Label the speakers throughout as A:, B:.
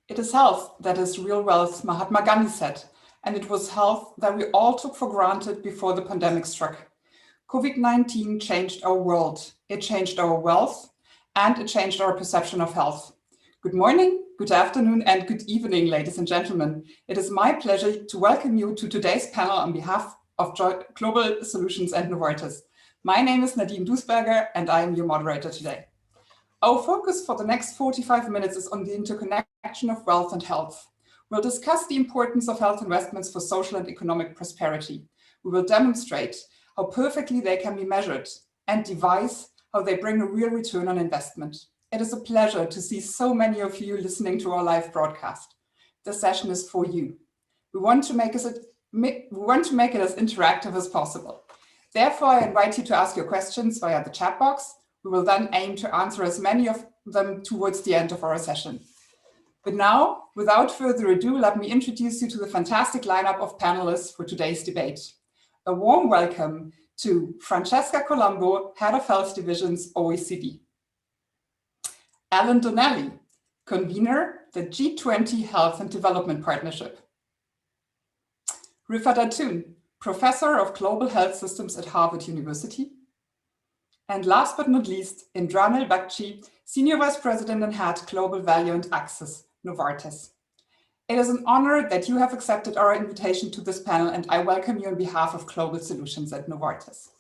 A: It is health that is real wealth, Mahatma Gandhi said, and it was health that we all took for granted before the pandemic struck. COVID-19 changed our world, it changed our wealth, and it changed our perception of health. Good morning, good afternoon, and good evening, ladies and gentlemen. It is my pleasure to welcome you to today's panel on behalf of Global Solutions and Novartis. My name is Nadine Duisberger, and I am your moderator today. Our focus for the next 45 minutes is on the interconnection of wealth and health. We'll discuss the importance of health investments for social and economic prosperity. We will demonstrate how perfectly they can be measured and devise how they bring a real return on investment. It is a pleasure to see so many of you listening to our live broadcast. This session is for you. We want to make it as interactive as possible. Therefore, I invite you to ask your questions via the chat box. We will then aim to answer as many of them towards the end of our session. But now, without further ado, let me introduce you to the fantastic lineup of panelists for today's debate. A warm welcome to Francesca Colombo, Head of Health Divisions, OECD. Alan Donnelly, Convener, the G20 Health and Development Partnership. Rifat Atun, Professor of Global Health Systems at Harvard University. And last but not least, Indranil Bagchi, Senior Vice President and Head, Global Value and Access, Novartis. It is an honor that you have accepted our invitation to this panel, and I welcome you on behalf of Global Solutions at Novartis.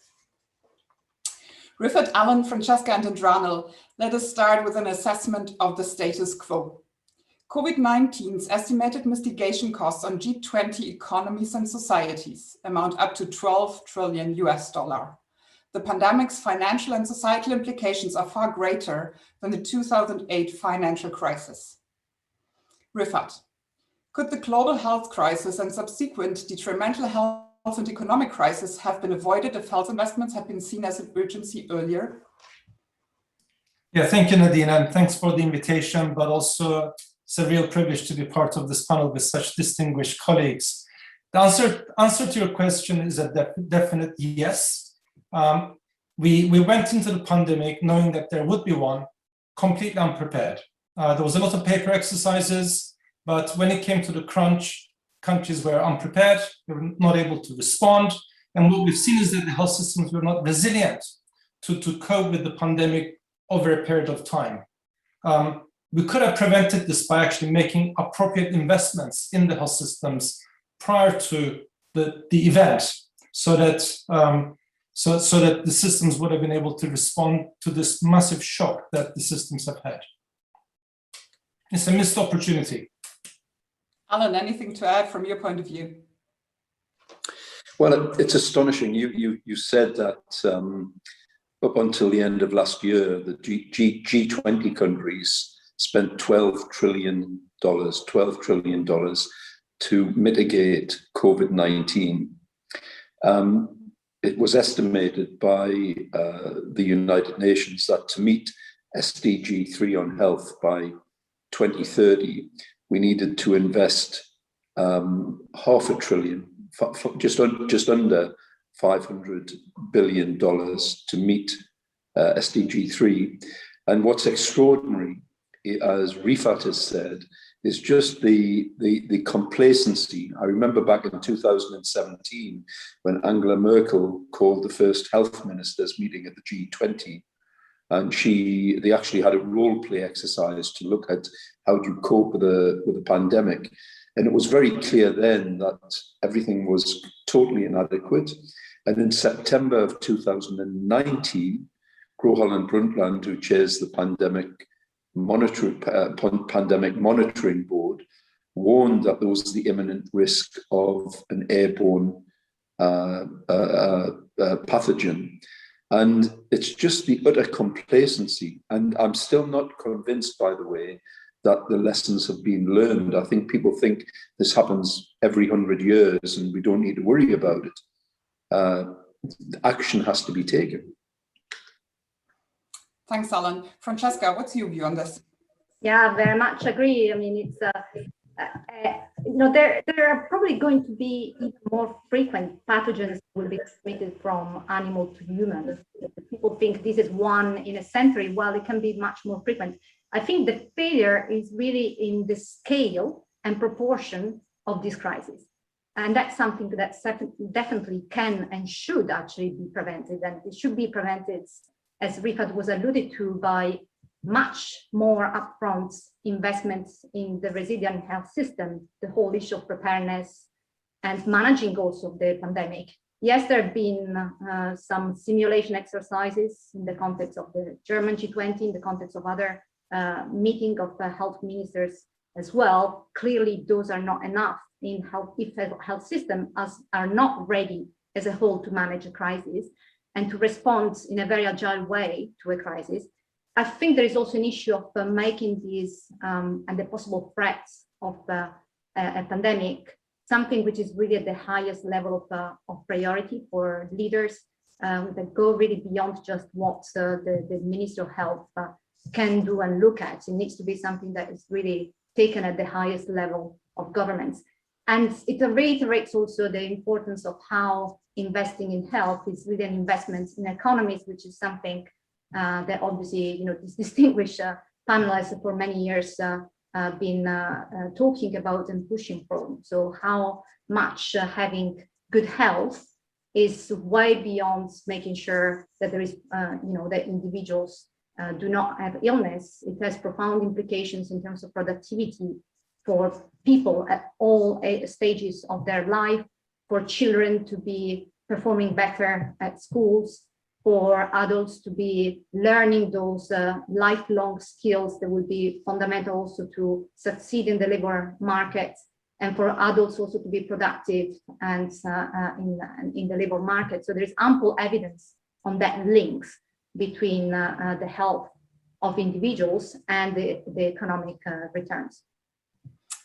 A: Rifat, Alan, Francesca, and Indranil, let us start with an assessment of the status quo. COVID-19's estimated mitigation costs on G20 economies and societies amount up to $12 trillion. The pandemic's financial and societal implications are far greater than the 2008 financial crisis. Rifat, could the global health crisis and subsequent detrimental health and economic crisis have been avoided if health investments had been seen as an urgency earlier?
B: Yeah, thank you, Nadine, and thanks for the invitation, but also it's a real privilege to be part of this panel with such distinguished colleagues. The answer to your question is a definite yes. We went into the pandemic knowing that there would be one, completely unprepared. There was a lot of paper exercises, but when it came to the crunch, countries were unprepared, they were not able to respond. And what we've seen is that the health systems were not resilient to cope with the pandemic over a period of time. We could have prevented this by actually making appropriate investments in the health systems prior to the event, so that the systems would have been able to respond to this massive shock that the systems have had. It's a missed opportunity.
A: Alan, anything to add from your point of view?
C: Well, it's astonishing. You said that up until the end of last year, the G20 countries spent $12 trillion to mitigate COVID-19. It was estimated by the United Nations that to meet SDG 3 on health by 2030, we needed to invest $500 billion, just under $500 billion to meet SDG 3. And what's extraordinary, as Rifat has said, is just the complacency. I remember back in 2017 when Angela Merkel called the first health ministers meeting at the G20, and they actually had a role play exercise to look at how to cope with the pandemic. And it was very clear then that everything was totally inadequate. And in September of 2019, Gro Harlem Brundtland, who chairs the Pandemic Monitoring Board, warned that there was the imminent risk of an airborne pathogen. And it's just the utter complacency. And I'm still not convinced, by the way, that the lessons have been learned. I think people think this happens every 100 years and we don't need to worry about it. Action has to be taken.
A: Thanks, Alan. Francesca, what's your view on this?
D: Yeah, very much agree. I mean, it's there are probably going to be even more frequent pathogens that will be transmitted from animal to human. People think this is one in a century. Well, it can be much more frequent. I think the failure is really in the scale and proportion of this crisis. And that's something that definitely can and should actually be prevented. And it should be prevented, as Rifat was alluded to, by much more upfront investments in the resilient health system, the whole issue of preparedness and managing also the pandemic. Yes, there have been some simulation exercises in the context of the German G20, in the context of other meeting of health ministers as well. Clearly, those are not enough in health if health systems are not ready as a whole to manage a crisis and to respond in a very agile way to a crisis. I think there is also an issue of making these and the possible threats of a pandemic something which is really at the highest level of priority for leaders that go really beyond just what the Ministry of Health can do and look at. It needs to be something that is really taken at the highest level of governments. And it reiterates also the importance of how investing in health is really an investment in economies, which is something that obviously, this distinguished panelists for many years been talking about and pushing for. So how much having good health is way beyond making sure that there is, that individuals do not have illness. It has profound implications in terms of productivity for people at all stages of their life, for children to be performing better at schools, for adults to be learning those lifelong skills that will be fundamental also to succeed in the labor market, and for adults also to be productive and in the labor market. So there is ample evidence on that links between the health of individuals and the economic returns.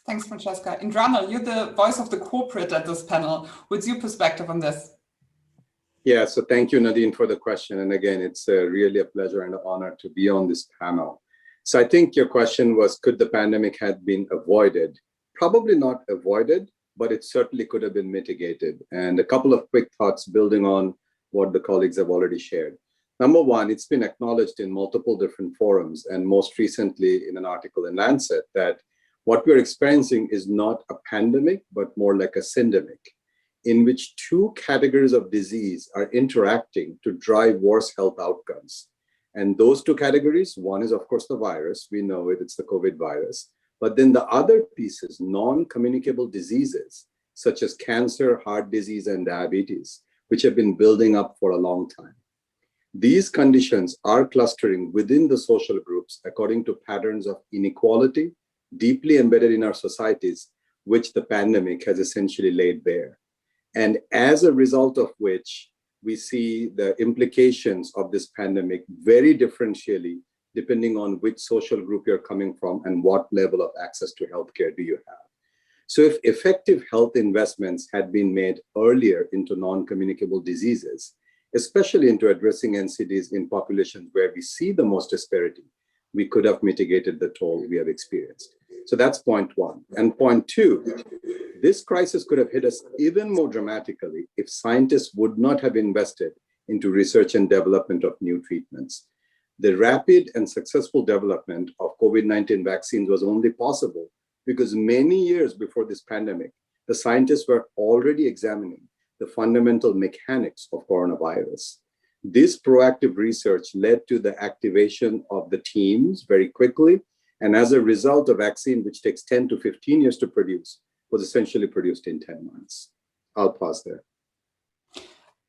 A: Thanks, Francesca. Indrana, you're the voice of the corporate at this panel. What's your perspective on this?
E: Yeah, so thank you, Nadine, for the question. And again, it's really a pleasure and an honor to be on this panel. So I think your question was, could the pandemic have been avoided? Probably not avoided, but it certainly could have been mitigated. And a couple of quick thoughts building on what the colleagues have already shared. Number one, it's been acknowledged in multiple different forums, and most recently in an article in Lancet, that what we're experiencing is not a pandemic, but more like a syndemic, in which two categories of disease are interacting to drive worse health outcomes. And those two categories, one is of course the virus, we know it, it's the COVID virus, but then the other piece is non-communicable diseases, such as cancer, heart disease, and diabetes, which have been building up for a long time. These conditions are clustering within the social groups according to patterns of inequality, deeply embedded in our societies, which the pandemic has essentially laid bare. And as a result of which, we see the implications of this pandemic very differentially, depending on which social group you're coming from and what level of access to healthcare do you have. So if effective health investments had been made earlier into non-communicable diseases, especially into addressing NCDs in populations where we see the most disparity, we could have mitigated the toll we have experienced. So that's point one. And point two, this crisis could have hit us even more dramatically if scientists would not have invested into research and development of new treatments. The rapid and successful development of COVID-19 vaccines was only possible because many years before this pandemic, the scientists were already examining the fundamental mechanics of coronavirus. This proactive research led to the activation of the teams very quickly. And as a result, a vaccine which takes 10 to 15 years to produce was essentially produced in 10 months. I'll pause there.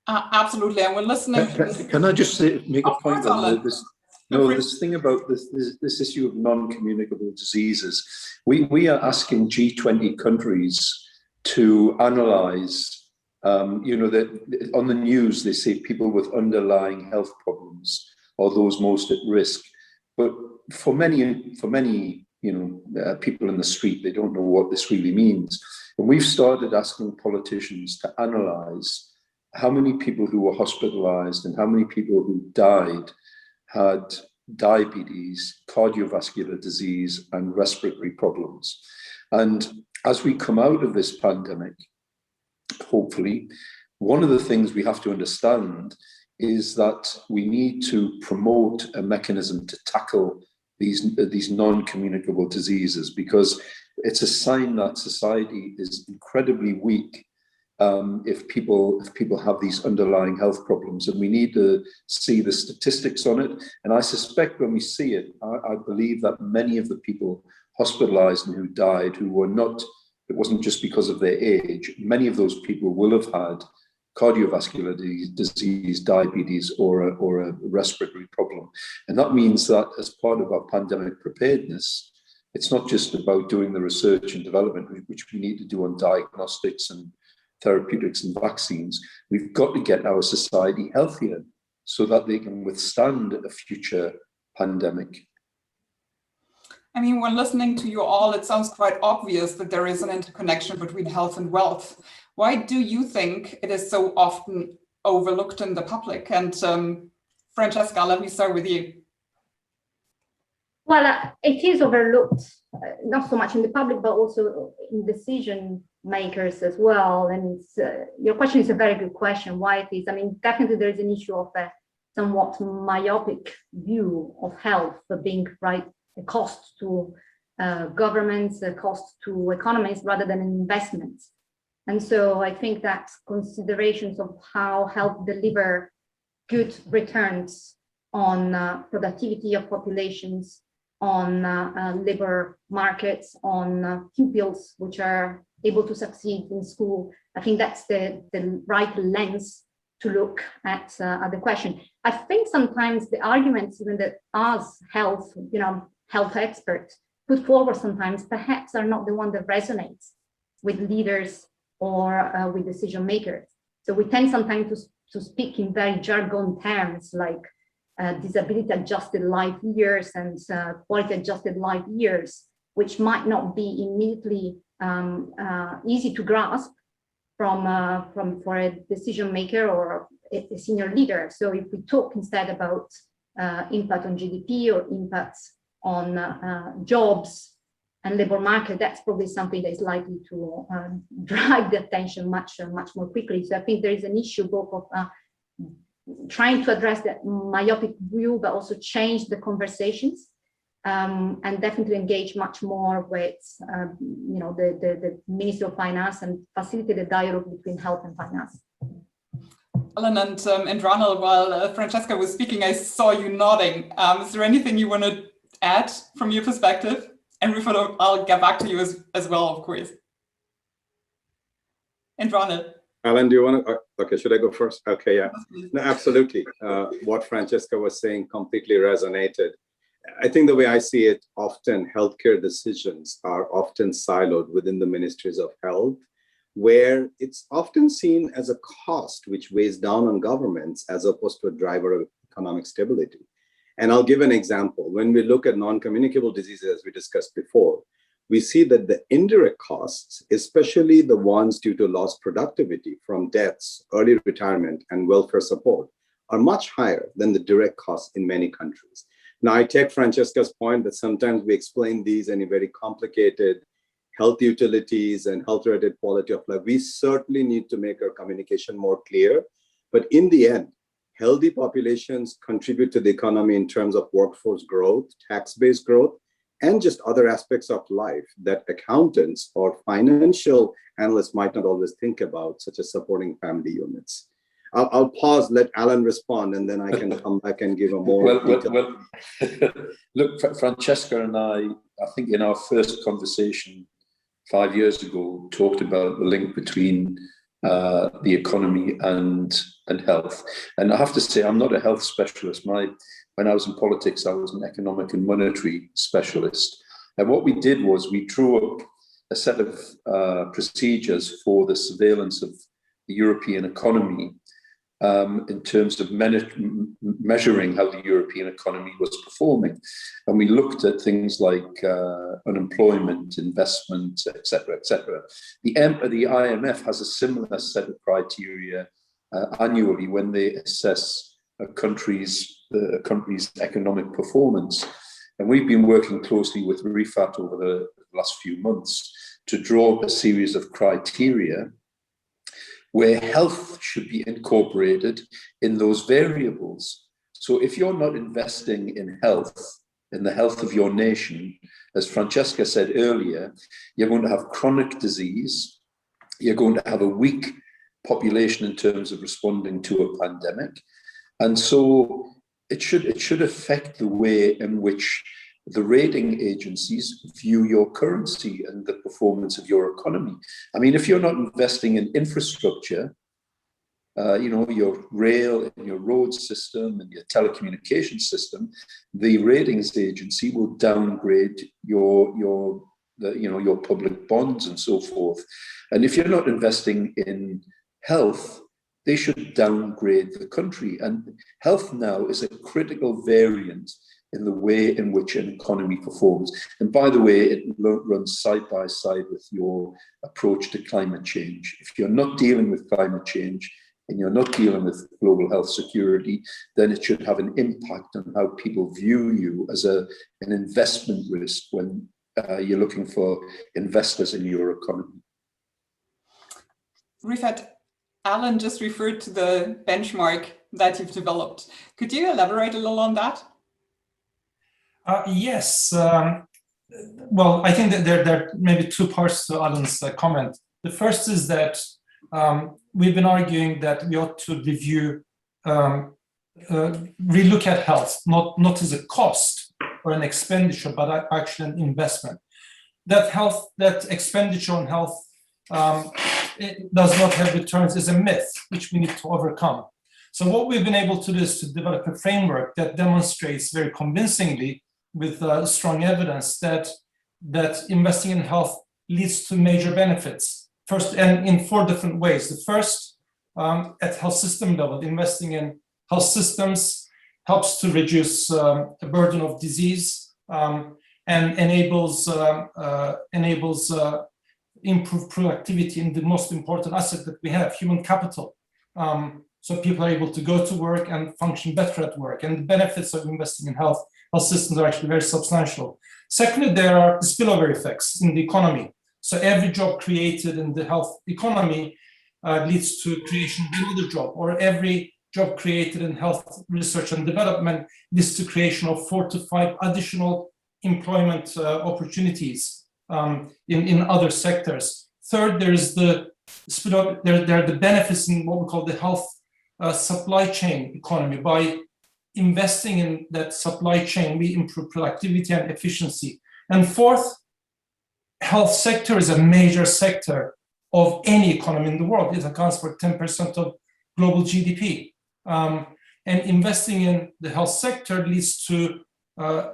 A: Absolutely, and we're listening.
C: Can I just make a point on this? No, this thing about this issue of non-communicable diseases. We are asking G20 countries to analyze. That on the news they say people with underlying health problems or those most at risk, but for many people in the street, they don't know what this really means. And we've started asking politicians to analyze how many people who were hospitalized and how many people who died had diabetes, cardiovascular disease, and respiratory problems. And as we come out of this pandemic, hopefully, one of the things we have to understand is that we need to promote a mechanism to tackle these non-communicable diseases, because it's a sign that society is incredibly weak if people have these underlying health problems, and we need to see the statistics on it. And I suspect when we see it, I believe that many of the people hospitalized and who died, who were not, it wasn't just because of their age, many of those people will have had cardiovascular disease, diabetes, or a respiratory problem. And that means that as part of our pandemic preparedness, it's not just about doing the research and development, which we need to do on diagnostics and therapeutics and vaccines. We've got to get our society healthier so that they can withstand a future pandemic.
A: I mean, when listening to you all, it sounds quite obvious that there is an interconnection between health and wealth. Why do you think it is so often overlooked in the public? And Francesca, let me start with you.
D: Well, it is overlooked, not so much in the public, but also in decision makers as well. And your question is a very good question, why it is. I mean, definitely there is an issue of a somewhat myopic view of health being a cost to governments, a cost to economies rather than an investment. And so I think that considerations of how health deliver good returns on productivity of populations, on labor markets, on pupils which are able to succeed in school. I think that's the right lens to look at the question. I think sometimes the arguments, even that us health experts put forward sometimes perhaps are not the one that resonates with leaders or with decision makers. So we tend sometimes to speak in very jargon terms like disability adjusted life years and quality adjusted life years, which might not be immediately easy to grasp for a decision maker or a senior leader. So if we talk instead about impact on GDP or impacts on jobs and labor market, that's probably something that is likely to drive the attention much more quickly. So I think there is an issue both of trying to address that myopic view, but also change the conversations and definitely engage much more with the Ministry of Finance and facilitate the dialogue between health and finance.
A: Alan and Ronald, while Francesca was speaking, I saw you nodding. Is there anything you want to add from your perspective? And Rufo, I'll get back to you as well, of course. And Ronald.
E: Alan, do you want to? Okay, should I go first? Okay, yeah. No, absolutely. What Francesca was saying completely resonated. I think the way I see it, often healthcare decisions are often siloed within the ministries of health, where it's often seen as a cost which weighs down on governments as opposed to a driver of economic stability. And I'll give an example. When we look at non-communicable diseases, as we discussed before, we see that the indirect costs, especially the ones due to lost productivity from deaths, early retirement, and welfare support, are much higher than the direct costs in many countries. Now, I take Francesca's point that sometimes we explain these in a very complicated health utilities and health-related quality of life. We certainly need to make our communication more clear. But in the end, healthy populations contribute to the economy in terms of workforce growth, tax-based growth, and just other aspects of life that accountants or financial analysts might not always think about, such as supporting family units. I'll pause, let Alan respond, and then I can come back and give a more
C: well, look, Francesca and I think in our first conversation 5 years ago, talked about the link between the economy and health. And I have to say, I'm not a health specialist. When I was in politics, I was an economic and monetary specialist. And what we did was we drew up a set of procedures for the surveillance of the European economy in terms of measuring how the European economy was performing. And we looked at things like unemployment, investment, etc., etc. The IMF has a similar set of criteria annually when they assess a country's economic performance. And we've been working closely with RIFAT over the last few months to draw up a series of criteria where health should be incorporated in those variables. So if you're not investing in health, in the health of your nation, as Francesca said earlier, you're going to have chronic disease, you're going to have a weak population in terms of responding to a pandemic. And so it should affect the way in which the rating agencies view your currency and the performance of your economy. I mean, if you're not investing in infrastructure, your rail and your road system and your telecommunication system, the ratings agency will downgrade your public bonds and so forth. And if you're not investing in health, they should downgrade the country. And health now is a critical variant in the way in which an economy performs. And by the way, it runs side by side with your approach to climate change. If you're not dealing with climate change and you're not dealing with global health security, then it should have an impact on how people view you as an investment risk when you're looking for investors in your economy.
A: Rifat, Alan just referred to the benchmark that you've developed. Could you elaborate a little on that?
B: Yes. Well, I think that there are maybe two parts to Alan's comment. The first is that we've been arguing that we ought to relook at health, not as a cost or an expenditure, but actually an investment. That expenditure on health it does not have returns is a myth, which we need to overcome. So what we've been able to do is to develop a framework that demonstrates very convincingly with strong evidence that investing in health leads to major benefits. First, and in 4 different ways. The first, at health system level, investing in health systems helps to reduce the burden of disease and enables improved productivity in the most important asset that we have, human capital. So people are able to go to work and function better at work. And the benefits of investing in health systems are actually very substantial. Secondly, there are spillover effects in the economy. So every job created in the health economy leads to creation of another job, or every job created in health research and development leads to creation of 4 to 5 additional employment opportunities in other sectors. Third, there's the spillover. There are the benefits in what we call the health supply chain economy. By investing in that supply chain, we improve productivity and efficiency. And fourth, health sector is a major sector of any economy in the world. It accounts for 10% of global GDP. And investing in the health sector leads to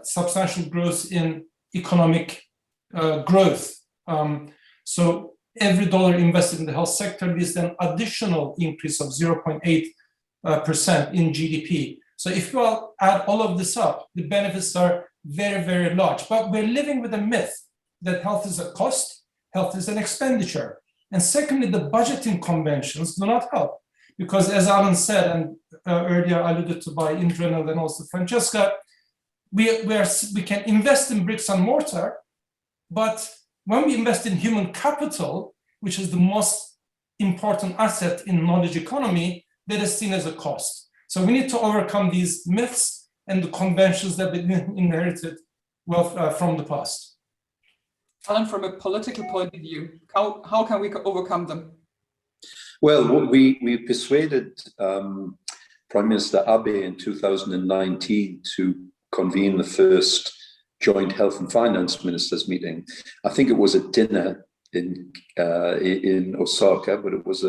B: substantial growth in economic growth. So every dollar invested in the health sector leads to an additional increase of 0.8% in GDP. So if you add all of this up, the benefits are very, very large. But we're living with a myth that health is a cost, health is an expenditure. And secondly, the budgeting conventions do not help. Because as Alan said, and earlier alluded to by Indranil and also Francesca, we can invest in bricks and mortar, but when we invest in human capital, which is the most important asset in knowledge economy, that is seen as a cost. So we need to overcome these myths and the conventions that have been inherited from the past.
A: Alan, from a political point of view, how can we overcome them?
C: Well, we persuaded Prime Minister Abe in 2019 to convene the first joint health and finance ministers meeting. I think it was a dinner in Osaka, but it was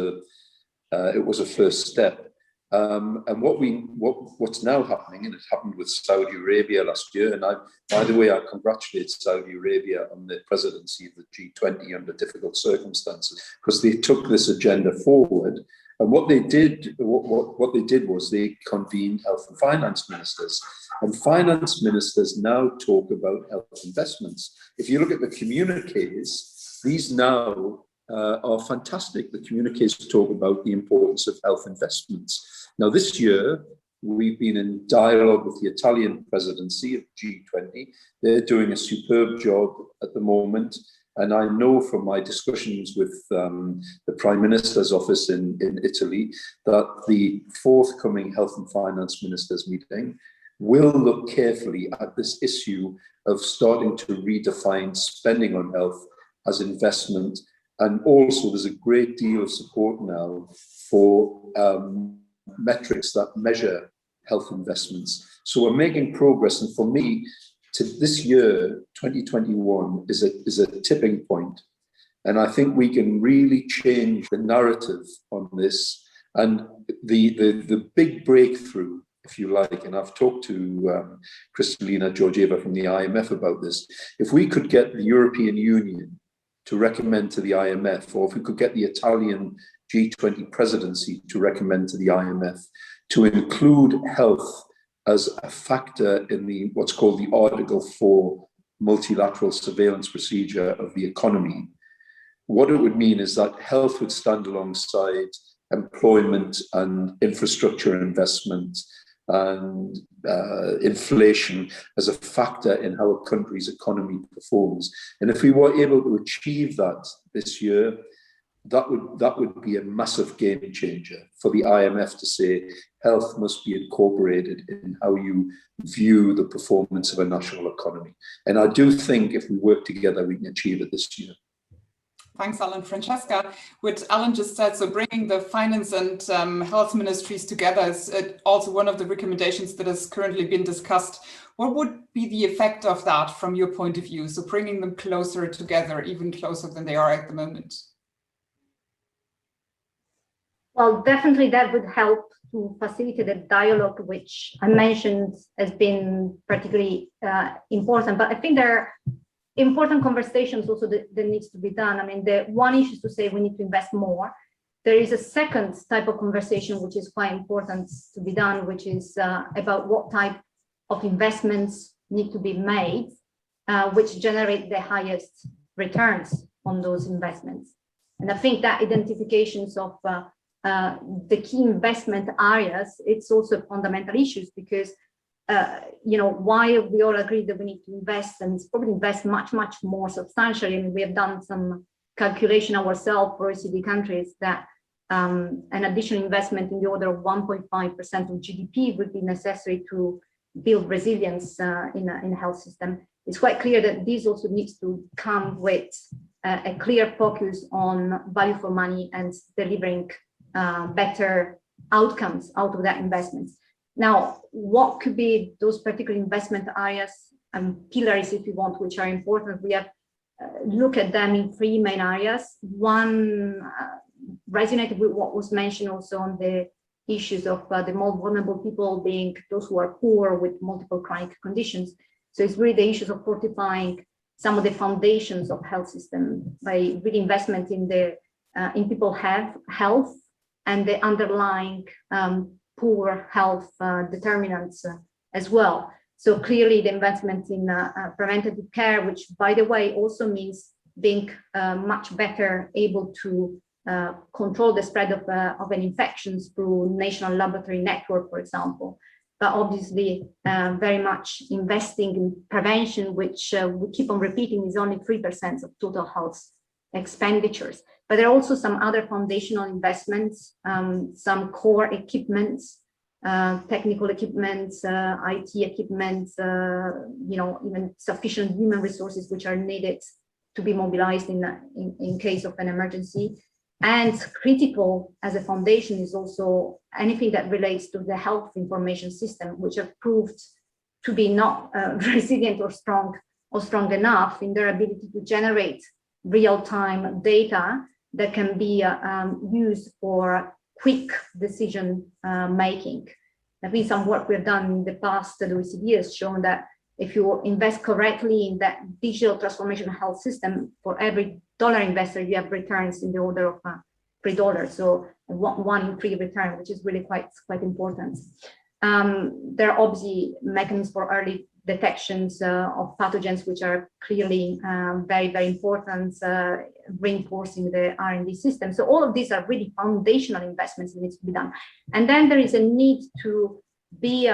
C: a first step. And what's now happening, and it happened with Saudi Arabia last year, and by the way, I congratulate Saudi Arabia on the presidency of the G20 under difficult circumstances, because they took this agenda forward. And what they did was they convened health and finance ministers. And finance ministers now talk about health investments. If you look at the communiques, these now are fantastic. The communiques talk about the importance of health investments. Now, this year, we've been in dialogue with the Italian presidency of G20. They're doing a superb job at the moment. And I know from my discussions with the Prime Minister's office in Italy that the forthcoming health and finance ministers meeting, will look carefully at this issue of starting to redefine spending on health as investment. And also there's a great deal of support now for metrics that measure health investments. So we're making progress. And for me, this year, 2021, is a tipping point. And I think we can really change the narrative on this. And the big breakthrough, if you like, and I've talked to Kristalina Georgieva from the IMF about this, if we could get the European Union to recommend to the IMF, or if we could get the Italian G20 presidency to recommend to the IMF to include health as a factor in what's called the Article 4 multilateral surveillance procedure of the economy, what it would mean is that health would stand alongside employment and infrastructure investment and inflation as a factor in how a country's economy performs. And if we were able to achieve that this year, that would be a massive game changer for the IMF to say health must be incorporated in how you view the performance of a national economy. And I do think if we work together, we can achieve it this year.
A: Thanks, Alan. Francesca, what Alan just said, so bringing the finance and health ministries together is also one of the recommendations that has currently been discussed. What would be the effect of that from your point of view? So bringing them closer together, even closer than they are at the moment.
D: Well, definitely that would help to facilitate the dialogue, which I mentioned has been particularly important. But I think there are important conversations also that needs to be done. I mean, the one issue is to say we need to invest more. There is a second type of conversation which is quite important to be done, which is about what type of investments need to be made, which generate the highest returns on those investments. And I think that identifications of the key investment areas, it's also fundamental issues because you know, why we all agree that we need to invest and probably invest much, much more substantially. I mean, we have done some calculation ourselves for OECD countries that an additional investment in the order of 1.5% of GDP would be necessary to build resilience in a health system. It's quite clear that this also needs to come with a clear focus on value for money and delivering better outcomes out of that investment. Now, what could be those particular investment areas and pillars, if you want, which are important? We have looked at them in three main areas. One resonated with what was mentioned also on the issues of the more vulnerable people being those who are poor with multiple chronic conditions. So it's really the issues of fortifying some of the foundations of health system by really investment in the in people health and the underlying poor health determinants as well. So clearly the investment in preventative care, which by the way also means being much better able to control the spread of an infections through national laboratory network, for example. But obviously very much investing in prevention, which we keep on repeating is only 3% of total health expenditures. But there are also some other foundational investments, some core equipments, technical equipments, IT equipments, you know, even sufficient human resources which are needed to be mobilized in case of an emergency. And critical as a foundation is also anything that relates to the health information system, which have proved to be not resilient or strong enough in their ability to generate real-time data that can be used for quick decision making. I think some work we've done in the past, the OECD has shown that if you invest correctly in that digital transformation health system, for every dollar invested, you have returns in the order of $3. So 1 in 3 return, which is really quite important. There are obviously mechanisms for early detections of pathogens, which are clearly very important, reinforcing the R&D system. So all of these are really foundational investments that need to be done. And then there is a need to be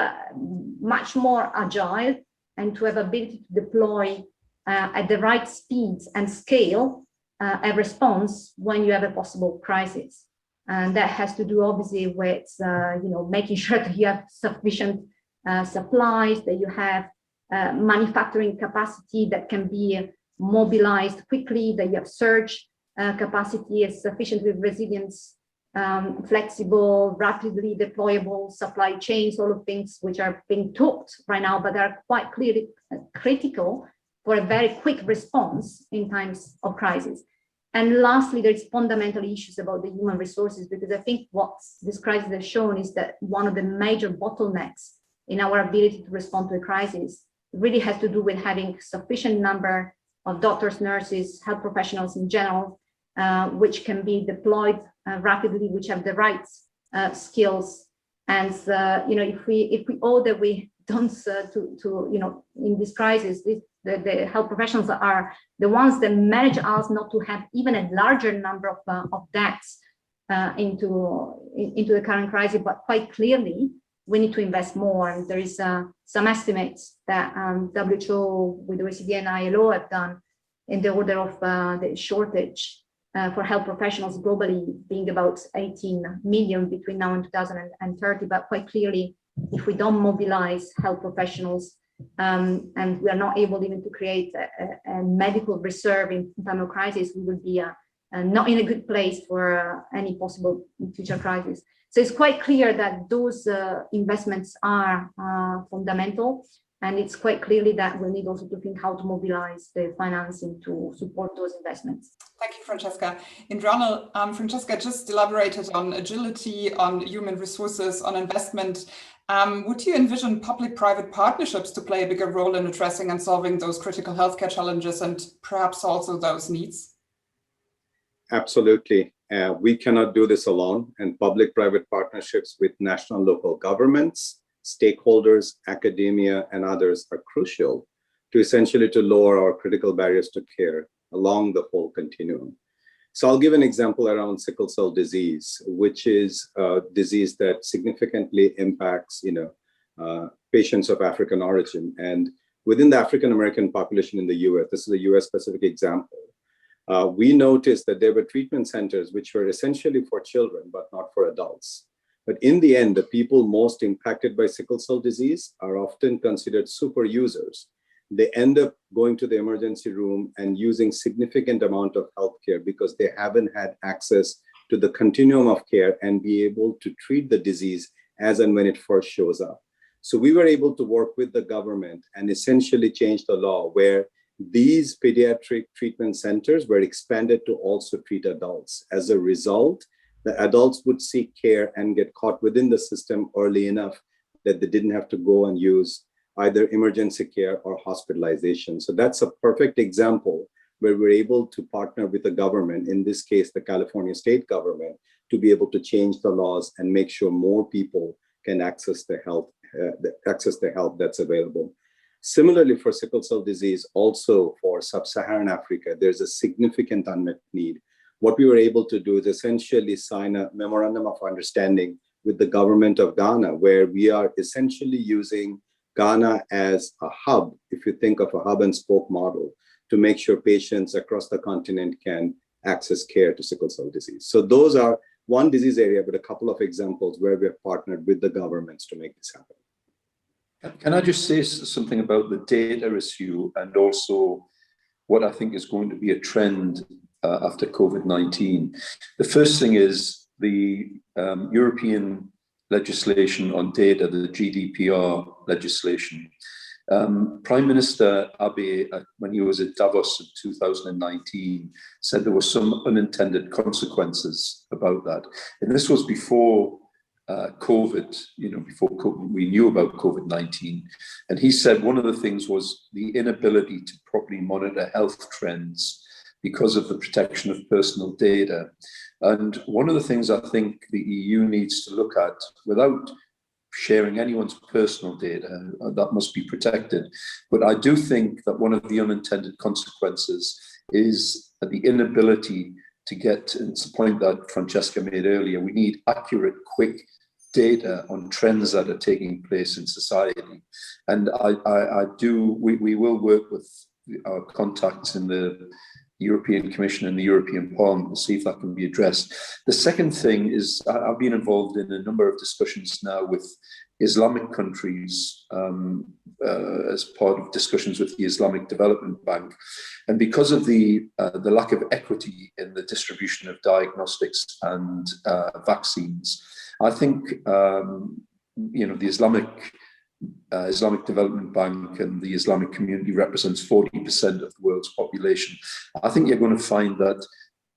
D: much more agile and to have ability to deploy at the right speeds and scale a response when you have a possible crisis. And that has to do obviously with you know, making sure that you have sufficient supplies, that you have manufacturing capacity that can be mobilized quickly, that you have surge capacity is sufficiently resilient, flexible, rapidly deployable supply chains, all of things which are being talked right now, but are quite clearly critical for a very quick response in times of crisis. And lastly, there's fundamental issues about the human resources, because I think what this crisis has shown is that one of the major bottlenecks in our ability to respond to a crisis really has to do with having sufficient number of doctors, nurses, health professionals in general, which can be deployed rapidly, which have the right skills. And if we all that we done in this crisis, the health professionals are the ones that manage us not to have even a larger number of deaths into the current crisis, but quite clearly we need to invest more. And there is some estimates that WHO with OECD and ILO have done in the order of the shortage for health professionals globally being about 18 million between now and 2030. But quite clearly, if we don't mobilize health professionals and we are not able even to create a medical reserve in time of crisis, we will be not in a good place for any possible future crisis. So it's quite clear that those investments are fundamental. And it's quite clearly that we need also to think how to mobilize the financing to support those investments.
A: Thank you, Francesca. In Ronald, Francesca just elaborated on agility, on human resources, on investment. Would you envision public-private partnerships to play a bigger role in addressing and solving those critical healthcare challenges and perhaps also those needs?
E: Absolutely. We cannot do this alone, and public-private partnerships with national and local governments, stakeholders, academia, and others are crucial to essentially to lower our critical barriers to care along the whole continuum. So I'll give an example around sickle cell disease, which is a disease that significantly impacts, patients of African origin. And within the African-American population in the US, this is a US specific example, we noticed that there were treatment centers which were essentially for children, but not for adults. But in the end, the people most impacted by sickle cell disease are often considered super users. They end up going to the emergency room and using significant amount of healthcare because they haven't had access to the continuum of care and be able to treat the disease as and when it first shows up. So we were able to work with the government and essentially change the law where these pediatric treatment centers were expanded to also treat adults. As a result, the adults would seek care and get caught within the system early enough that they didn't have to go and use either emergency care or hospitalization. So that's a perfect example where we're able to partner with the government, in this case, the California state government, to be able to change the laws and make sure more people can access the help that's available. Similarly, for sickle cell disease, also for sub-Saharan Africa, there's a significant unmet need. What we were able to do is essentially sign a memorandum of understanding with the government of Ghana, where we are essentially using Ghana as a hub, if you think of a hub and spoke model, to make sure patients across the continent can access care to sickle cell disease. So those are one disease area, but a couple of examples where we have partnered with the governments to make this happen.
C: Can I just say something about the data issue and also what I think is going to be a trend after COVID-19? The first thing is the European legislation on data, the GDPR legislation. Prime Minister Abe, when he was at Davos in 2019, said there were some unintended consequences about that. And this was before COVID, before we knew about COVID-19. And he said one of the things was the inability to properly monitor health trends because of the protection of personal data. And one of the things I think the EU needs to look at, without sharing anyone's personal data, that must be protected. But I do think that one of the unintended consequences is the inability to get, and it's a point that Francesca made earlier, we need accurate, quick data on trends that are taking place in society. And we will work with our contacts in the European Commission and the European Parliament to see if that can be addressed. The second thing is I've been involved in a number of discussions now with Islamic countries as part of discussions with the Islamic Development Bank. And because of the lack of equity in the distribution of diagnostics and vaccines, I think the Islamic Development Bank and the Islamic community represents 40% of the world's population. I think you're going to find that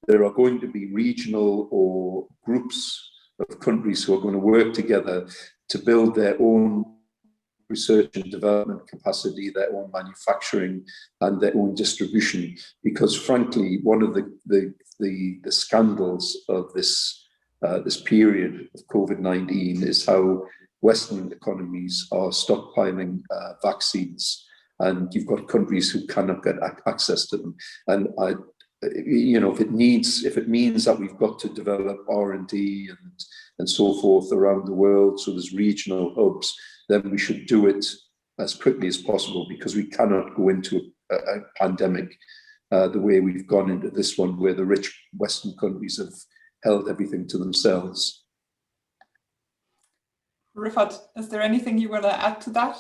C: there are going to be regional or groups of countries who are going to work together to build their own research and development capacity, their own manufacturing and their own distribution. Because frankly, one of the scandals of this period of COVID-19 is how Western economies are stockpiling vaccines, and you've got countries who cannot get access to them. And if it means that we've got to develop R&D and so forth around the world, so there's regional hubs, then we should do it as quickly as possible, because we cannot go into a pandemic the way we've gone into this one, where the rich Western countries have held everything to themselves.
A: Rifat, is there anything you want to add to that?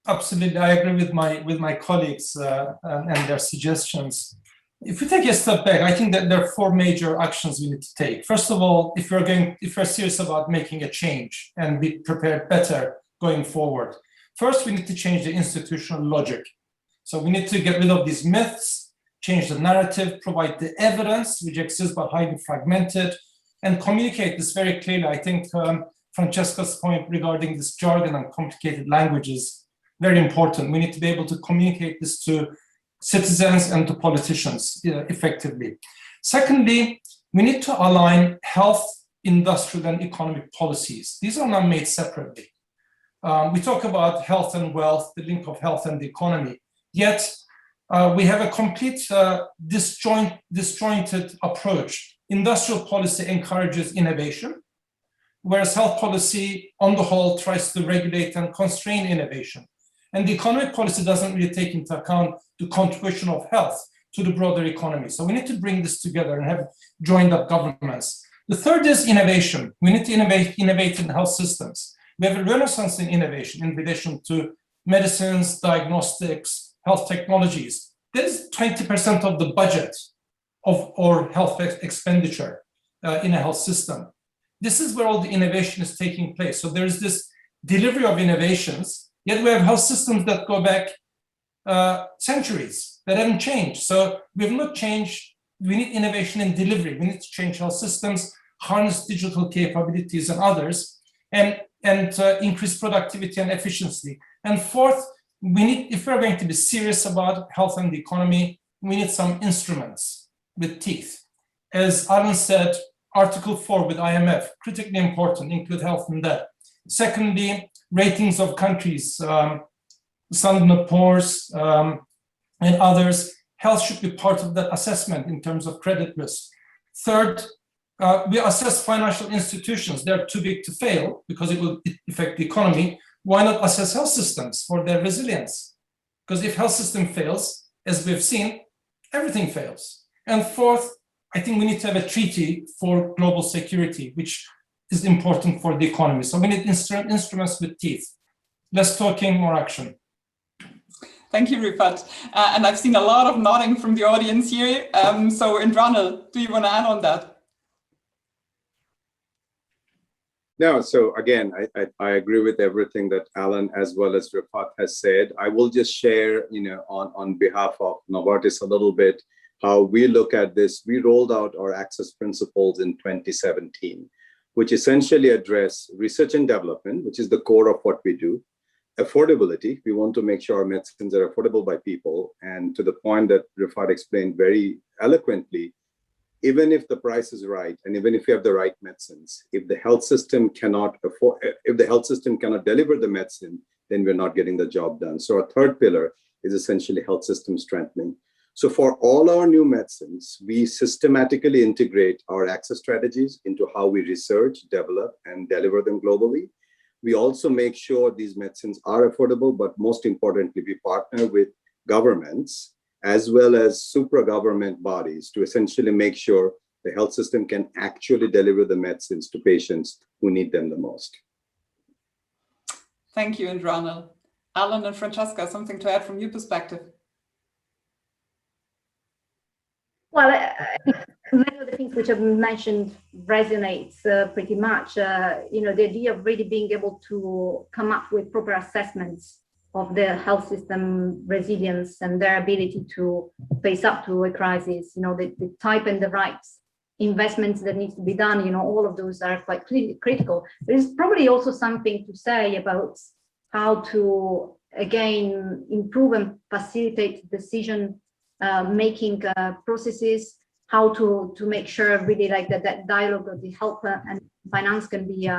B: Absolutely, I agree with my colleagues and their suggestions. If we take a step back, I think that there are 4 major actions we need to take. First of all, if we're serious about making a change and be prepared better going forward, first we need to change the institutional logic. So we need to get rid of these myths, change the narrative, provide the evidence which exists but highly fragmented, and communicate this very clearly. I think Francesca's point regarding this jargon and complicated language is very important. We need to be able to communicate this to citizens and to politicians effectively. Secondly, we need to align health, industrial, and economic policies. These are not made separately. We talk about health and wealth, the link of health and the economy, yet we have a complete disjointed approach. Industrial policy encourages innovation, whereas health policy, on the whole, tries to regulate and constrain innovation. And the economic policy doesn't really take into account the contribution of health to the broader economy. So we need to bring this together and have joined up governments. The third is innovation. We need to innovate in health systems. We have a renaissance in innovation in relation to medicines, diagnostics, health technologies. That is 20% of the budget of our health expenditure in a health system. This is where all the innovation is taking place. So there is this delivery of innovations, yet we have health systems that go back centuries, that haven't changed. So we have not changed. We need innovation in delivery. We need to change health systems, harness digital capabilities and others, and increase productivity and efficiency. And fourth, we need, if we're going to be serious about health and the economy, we need some instruments with teeth. As Alan said, Article 4 with IMF, critically important, include health and debt. Secondly, ratings of countries, Standard & Poor's and others. Health should be part of that assessment in terms of credit risk. Third, we assess financial institutions. They're too big to fail because it will affect the economy. Why not assess health systems for their resilience? Because if health system fails, as we've seen, everything fails. And fourth, I think we need to have a treaty for global security, which is important for the economy. So we need instruments with teeth. Less talking, more action.
A: Thank you, Rifat. And I've seen a lot of nodding from the audience here. So Indranil, do you want to add on that?
E: No, so again, I agree with everything that Alan as well as Rifat has said. I will just share, on behalf of Novartis a little bit, how we look at this. We rolled out our access principles in 2017, which essentially address research and development, which is the core of what we do. Affordability, we want to make sure our medicines are affordable by people. And to the point that Rifat explained very eloquently, even if the price is right, and even if you have the right medicines, if the health system cannot deliver the medicine, then we're not getting the job done. So our third pillar is essentially health system strengthening. So for all our new medicines, we systematically integrate our access strategies into how we research, develop, and deliver them globally. We also make sure these medicines are affordable, but most importantly, we partner with governments as well as supra-government bodies to essentially make sure the health system can actually deliver the medicines to patients who need them the most.
A: Thank you, Indranil. Alan and Francesca, something to add from your perspective?
D: Well, many of the things which I've mentioned resonates pretty much. The idea of really being able to come up with proper assessments of the health system resilience and their ability to face up to a crisis, the type and the right investments that needs to be done, all of those are quite critical. There is probably also something to say about how to, again, improve and facilitate decision making processes, how to make sure really like that dialogue of the health and finance can be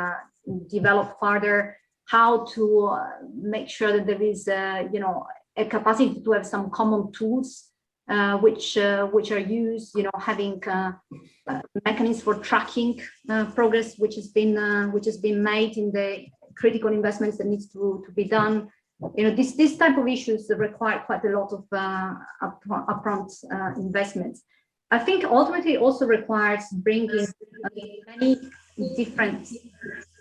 D: developed further, how to make sure that there is a capacity to have some common tools which are used, having mechanisms for tracking progress which has been made in the critical investments that needs to be done. This type of issues require quite a lot of upfront investments. I think ultimately it also requires bringing many different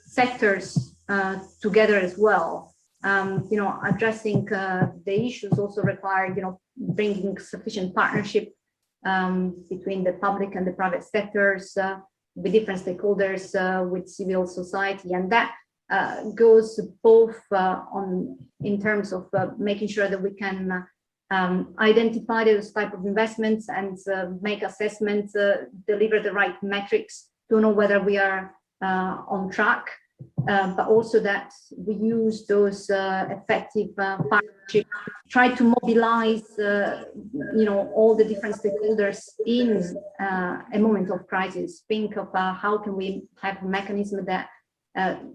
D: sectors together as well. Addressing the issues also require, bringing sufficient partnership between the public and the private sectors, with different stakeholders, with civil society, and that goes both in terms of making sure that we can identify those type of investments and make assessments, deliver the right metrics to know whether we are on track, but also that we use those effective partnerships, try to mobilize all the different stakeholders in a moment of crisis. Think of how can we have a mechanism that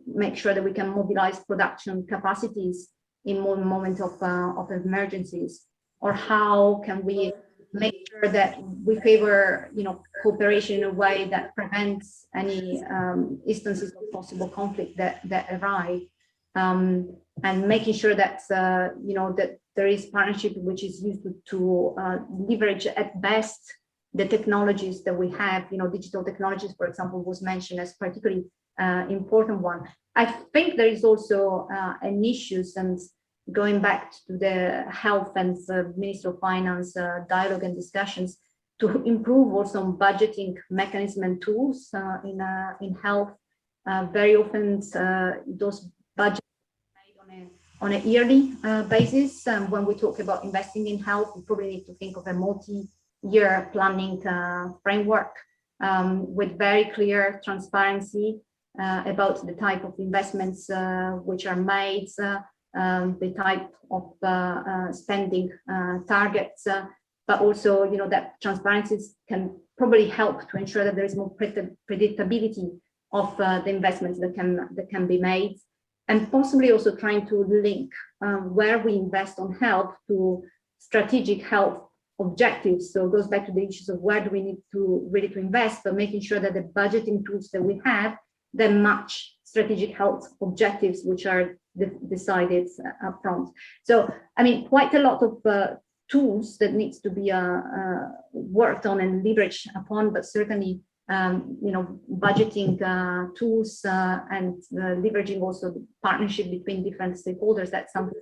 D: make sure that we can mobilize production capacities in moment of emergencies, or how can we make sure that we favor cooperation in a way that prevents any instances of possible conflict that arise, and making sure that that there is partnership which is used to leverage at best the technologies that we have. Digital technologies, for example, was mentioned as particularly important one. I think there is also an issue, and going back to the health and Minister of Finance dialogue and discussions, to improve also budgeting mechanism and tools in health. Very often those budgets are made on a yearly basis. When we talk about investing in health, we probably need to think of a multi-year planning framework with very clear transparency about the type of investments which are made, the type of spending targets, but also that transparency can probably help to ensure that there is more predictability of the investments that can be made, and possibly also trying to link where we invest on health to strategic health objectives. So it goes back to the issues of where do we need to really to invest, but making sure that the budgeting tools that we have then match strategic health objectives which are decided upfront. So I mean, quite a lot of tools that needs to be worked on and leveraged upon, but certainly budgeting tools and leveraging also the partnership between different stakeholders. That's something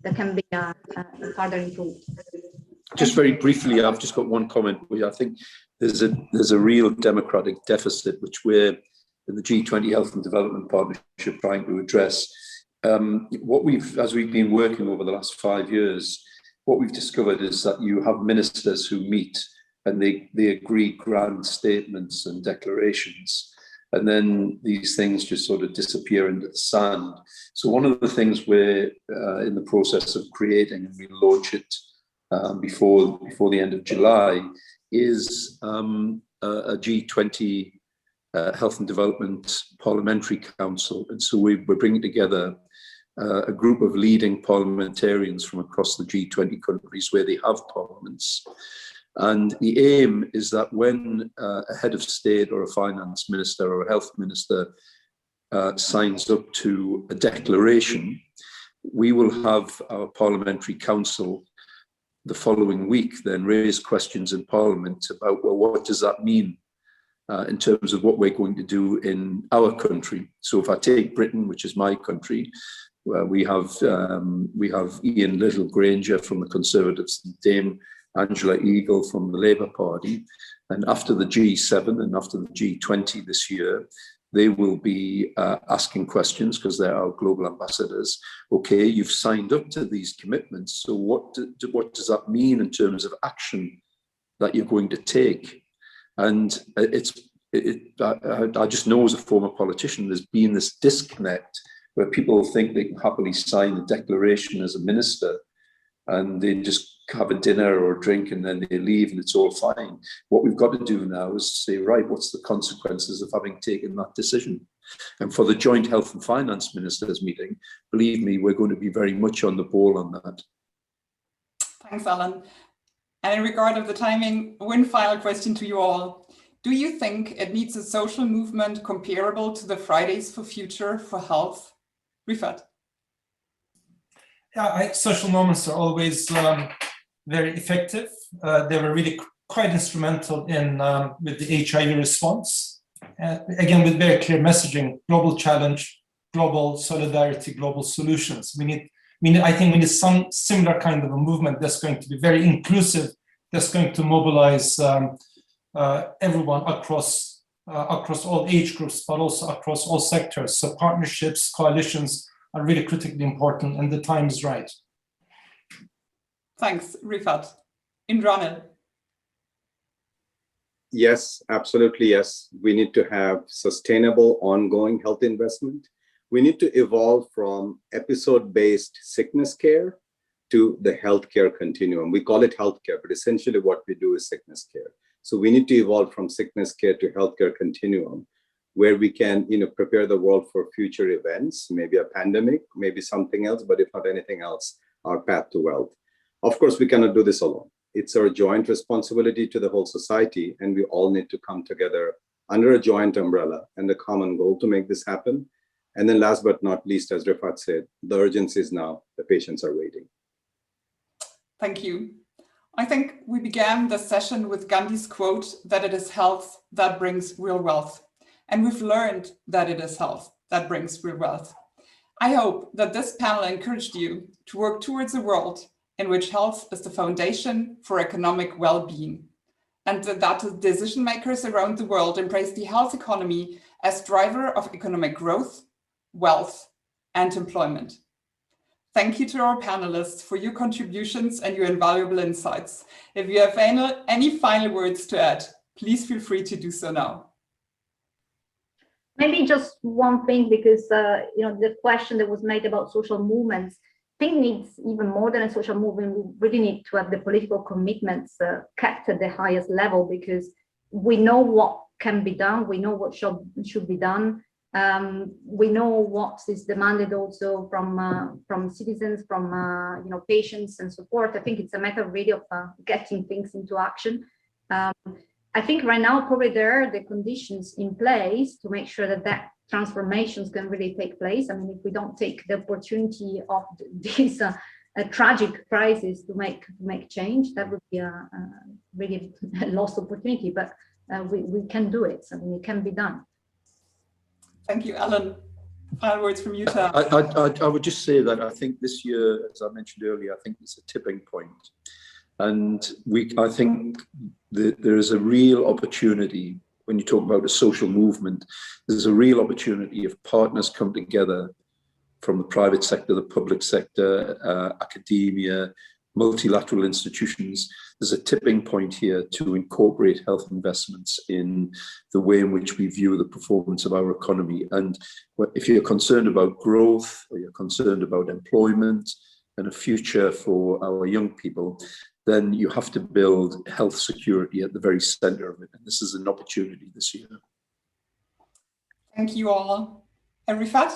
D: that can be further improved.
C: Just very briefly, I've just got one comment. I think there's a real democratic deficit which we're in the G20 Health and Development Partnership trying to address. As we've been working over the last 5 years, what we've discovered is that you have ministers who meet and they agree grand statements and declarations, and then these things just sort of disappear into the sand. So one of the things we're in the process of creating, and we launch it before the end of July, is a G20 Health and Development Parliamentary Council. And so we're bringing together a group of leading parliamentarians from across the G20 countries where they have parliaments. And the aim is that when a head of state or a finance minister or a health minister signs up to a declaration, we will have our parliamentary council the following week then raise questions in Parliament about, well, what does that mean in terms of what we're going to do in our country? So if I take Britain, which is my country, We have Ian Little-Granger from the Conservatives, and Dame Angela Eagle from the Labour Party. And after the G7 and after the G20 this year, they will be asking questions because they're our global ambassadors. Okay, you've signed up to these commitments. So what does that mean in terms of action that you're going to take? And I just know as a former politician, there's been this disconnect where people think they can happily sign a declaration as a minister and they just have a dinner or a drink and then they leave and it's all fine. What we've got to do now is say, right, what's the consequences of having taken that decision? And for the joint health and finance ministers meeting, believe me, we're going to be very much on the ball on that.
A: Thanks, Alan. And in regard of the timing, one final question to you all. Do you think it needs a social movement comparable to the Fridays for Future for Health? Rifat.
B: Yeah, social moments are always very effective. They were really quite instrumental in with the HIV response. Again, with very clear messaging: global challenge, global solidarity, global solutions. I think we need some similar kind of a movement that's going to be very inclusive, that's going to mobilize everyone across all age groups, but also across all sectors. So partnerships, coalitions are really critically important, and the time is right.
A: Thanks, Rifat. Indranil.
E: Yes, absolutely, yes. We need to have sustainable, ongoing health investment. We need to evolve from episode-based sickness care to the healthcare continuum. We call it healthcare, but essentially what we do is sickness care. So we need to evolve from sickness care to healthcare continuum, where we can, prepare the world for future events, maybe a pandemic, maybe something else, but if not anything else, our path to wealth. Of course, we cannot do this alone. It's our joint responsibility to the whole society, and we all need to come together under a joint umbrella and a common goal to make this happen. And then last but not least, as Rifat said, the urgency is now, the patients are waiting.
A: Thank you. I think we began the session with Gandhi's quote that it is health that brings real wealth. And we've learned that it is health that brings real wealth. I hope that this panel encouraged you to work towards a world in which health is the foundation for economic well-being, and that the decision makers around the world embrace the health economy as driver of economic growth, wealth, and employment. Thank you to our panelists for your contributions and your invaluable insights. If you have any final words to add, please feel free to do so now.
D: Maybe just one thing, because the question that was made about social movements, I think needs even more than a social movement. We really need to have the political commitments kept at the highest level, because we know what can be done, we know what should be done. We know what is demanded also from citizens, from patients and support. I think it's a matter really of getting things into action. I think right now probably there are the conditions in place to make sure that transformations can really take place. I mean, if we don't take the opportunity of this tragic crisis to make change, that would be a really lost opportunity. But we can do it. I mean, it can be done.
A: Thank you, Alan. Final words from you, Tom.
C: I would just say that I think this year, as I mentioned earlier, I think it's a tipping point. And I think there is a real opportunity when you talk about a social movement. There's a real opportunity if partners come together from the private sector, the public sector, academia, multilateral institutions. There's a tipping point here to incorporate health investments in the way in which we view the performance of our economy. And if you're concerned about growth, or you're concerned about employment and a future for our young people, then you have to build health security at the very center of it. And this is an opportunity this year.
A: Thank you all. And Rifat?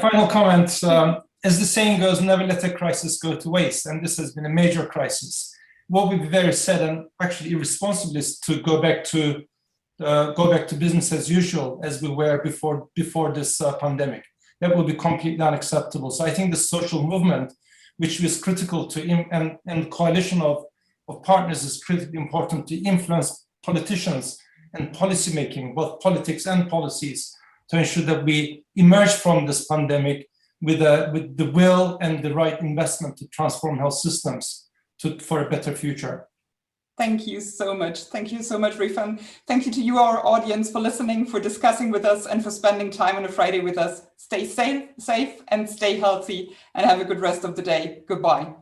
B: Final comment. As the saying goes, never let a crisis go to waste. And this has been a major crisis. What would be very sad and actually irresponsible is to go back to business as usual as we were before this pandemic. That would be completely unacceptable. So I think the social movement, which is critical to and coalition of partners is critically important to influence politicians and policymaking, both politics and policies, to ensure that we emerge from this pandemic with the will and the right investment to transform health systems for a better future.
A: Thank you so much. Thank you so much, Rifan. Thank you to you, our audience, for listening, for discussing with us, and for spending time on a Friday with us. Stay safe and stay healthy, and have a good rest of the day. Goodbye.